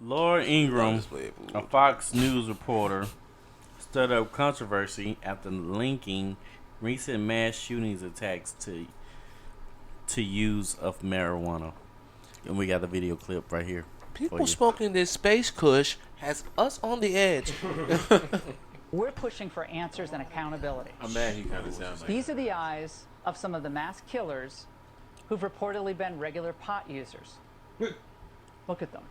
Laura Ingraham, a Fox News reporter, stirred up controversy after linking recent mass shootings attacks to use of marijuana. And we got the video clip right here. People smoking this space kush has us on the edge. We're pushing for answers and accountability. I'm mad he kind of sounds like These are the eyes of some of the mass killers who've reportedly been regular pot users. Look at them.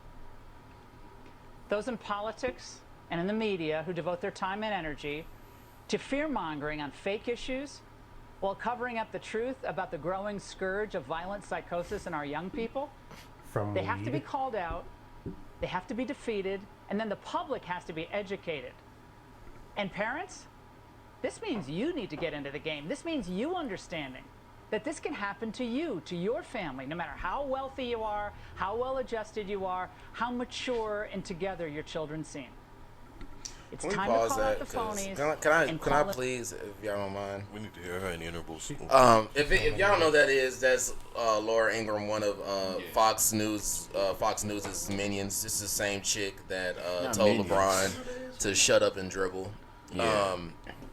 Those in politics and in the media who devote their time and energy to fear-mongering on fake issues while covering up the truth about the growing scourge of violent psychosis in our young people. They have to be called out, they have to be defeated, and then the public has to be educated. And parents, this means you need to get into the game. This means you understanding that this can happen to you, to your family, no matter how wealthy you are, how well adjusted you are, how mature and together your children seem. It's time to call out the phonies. Can I please, if y'all don't mind? we need to hear her in intervals. If y'all know who that is, that's Laura Ingraham, one of Fox News's minions. It's the same chick that told LeBron to shut up and dribble. Yeah.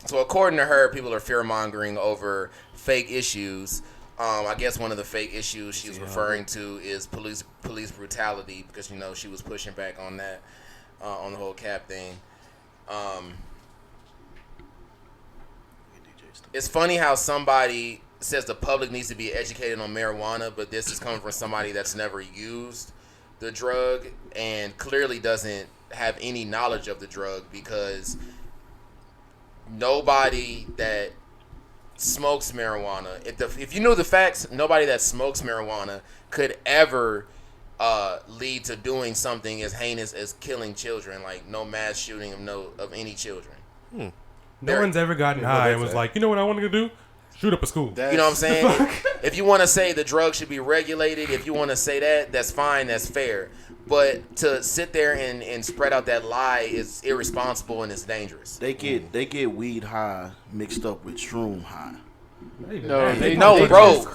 So according to her, people are fear-mongering over fake issues. I guess one of the fake issues she's referring to is police brutality, because she was pushing back on that, on the whole cap thing. It's funny how somebody says the public needs to be educated on marijuana, but this is coming from somebody that's never used the drug and clearly doesn't have any knowledge of the drug, because nobody that smokes marijuana, if you knew the facts, nobody that smokes marijuana could ever lead to doing something as heinous as killing children, like no mass shooting of any children. No one's ever gotten high and was like, you know what I want to do? Shoot up a school. You know what I'm saying? If you want to say the drug should be regulated, if you want to say that, that's fine, that's fair. But to sit there and spread out that lie is irresponsible and it's dangerous. They get weed high mixed up with shroom high. No, bro.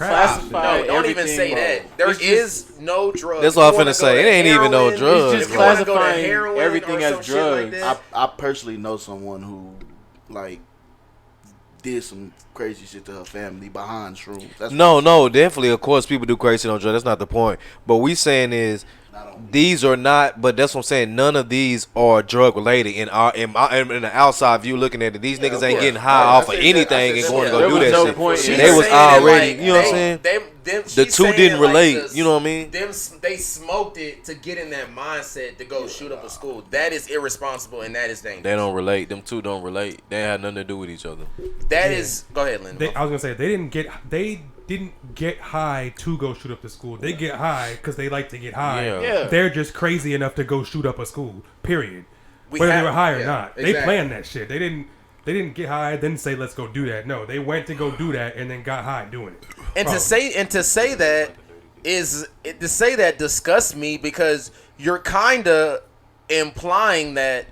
Don't even say that. There is no drug. That's what I'm finna say. It ain't even no drug. It's just classifying everything as drugs. I personally know someone who did some crazy shit to her family behind shrooms. No, definitely. Of course, people do crazy on drugs. That's not the point. But we saying is these are not. But that's what I'm saying. None of these are drug related. In the outside view, looking at it, these niggas ain't getting high off of anything and going to go do that shit. They was already. You know what I'm saying? The two didn't relate. You know what I mean? They smoked it to get in that mindset to go shoot up a school. That is irresponsible and that is dangerous. They don't relate. Them two don't relate. They had nothing to do with each other. That is. Go ahead, Linda. I was gonna say they didn't get high to go shoot up the school. They get high because they like to get high. Yeah. They're just crazy enough to go shoot up a school. Period. Whether they were high or not, they planned that shit. They didn't get high, then say let's go do that. No, they went to go do that and then got high doing it. And to say that disgusts me, because you're kind of implying that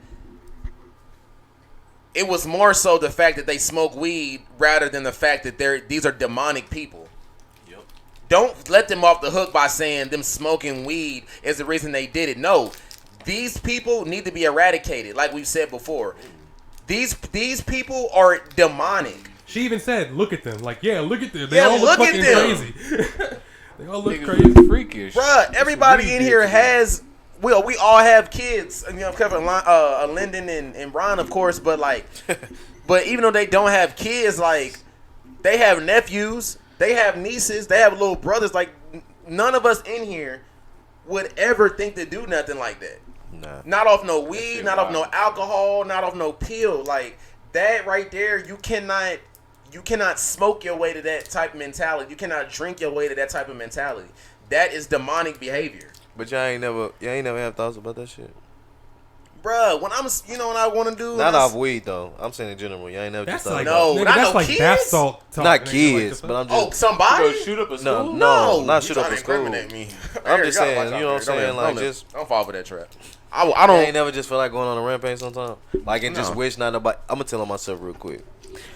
it was more so the fact that they smoke weed rather than the fact that these are demonic people. Yep. Don't let them off the hook by saying them smoking weed is the reason they did it. No, these people need to be eradicated, like we've said before. These people are demonic. She even said, "Look at them." Like, yeah, look at them. They all look fucking crazy. They all look crazy, freakish. Bruh, everybody in here has. We all have kids. Except for Lyndon and Ron, of course. But but even though they don't have kids, they have nephews, they have nieces, they have little brothers. Like, none of us in here would ever think to do nothing like that. Nah. Not off no weed, not off no alcohol, not off no pill. Like that right there, you cannot smoke your way to that type of mentality. You cannot drink your way to that type of mentality. That is demonic behavior. But y'all ain't never have thoughts about that shit. Bruh, when what I want to do. Not off weed though. I'm saying in general. Y'all ain't never just thought. That's like kids? bath salt talk. Not kids, but I'm just. Oh, somebody? Go shoot up a school? No, not shoot up a school. Me. I'm just saying, you know what I'm saying? Like, just don't fall for that trap. I don't. I ain't never just feel like going on a rampage sometimes. Like, and just wish not nobody. I'm gonna tell on myself real quick.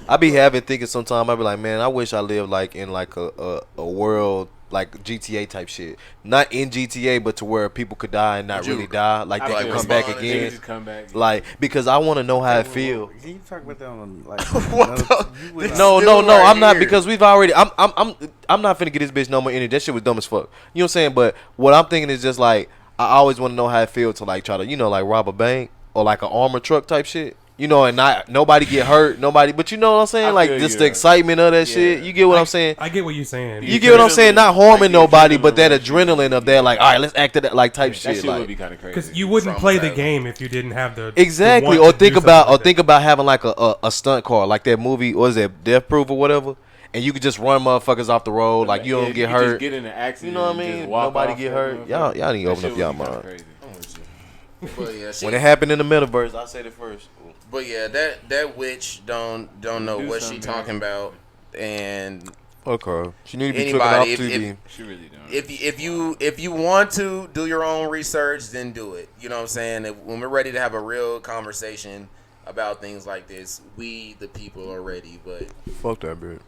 I be thinking sometimes. I be like, man, I wish I lived like in like a world like GTA type shit. Not in GTA, but to where people could die and not really die. Like they could come back They again. can just come back. Like because I want to know how it feels. Can you talk about that on like? No, I'm not because we've already. I'm not finna get this bitch no more energy. That shit was dumb as fuck. You know what I'm saying? But what I'm thinking is just like I always want to know how it feels to like try to like rob a bank or like an armor truck type shit. And not nobody get hurt, but you know what I'm saying? Like just the excitement of that shit. You get what I'm saying? I get what you're saying. You get what I'm saying? Not harming nobody, but that adrenaline of that, like, all right, let's act that like type shit. That shit would be kind of crazy. Because you wouldn't play the game if you didn't have the exactly. Or think about having like a stunt car, like that movie, what is it, Death Proof or whatever, and you could just run motherfuckers off the road, like you don't get hurt. Just get in an accident. You know what I mean? Nobody get hurt. Y'all need to open up y'all mind. But yeah, when it happened in the metaverse, I said it first. But yeah, that witch don't know what she talking about, and okay, she need to be took off TV. She really don't. If you want to do your own research, then do it. You know what I'm saying? When we're ready to have a real conversation about things like this, we the people are ready. But fuck that bitch.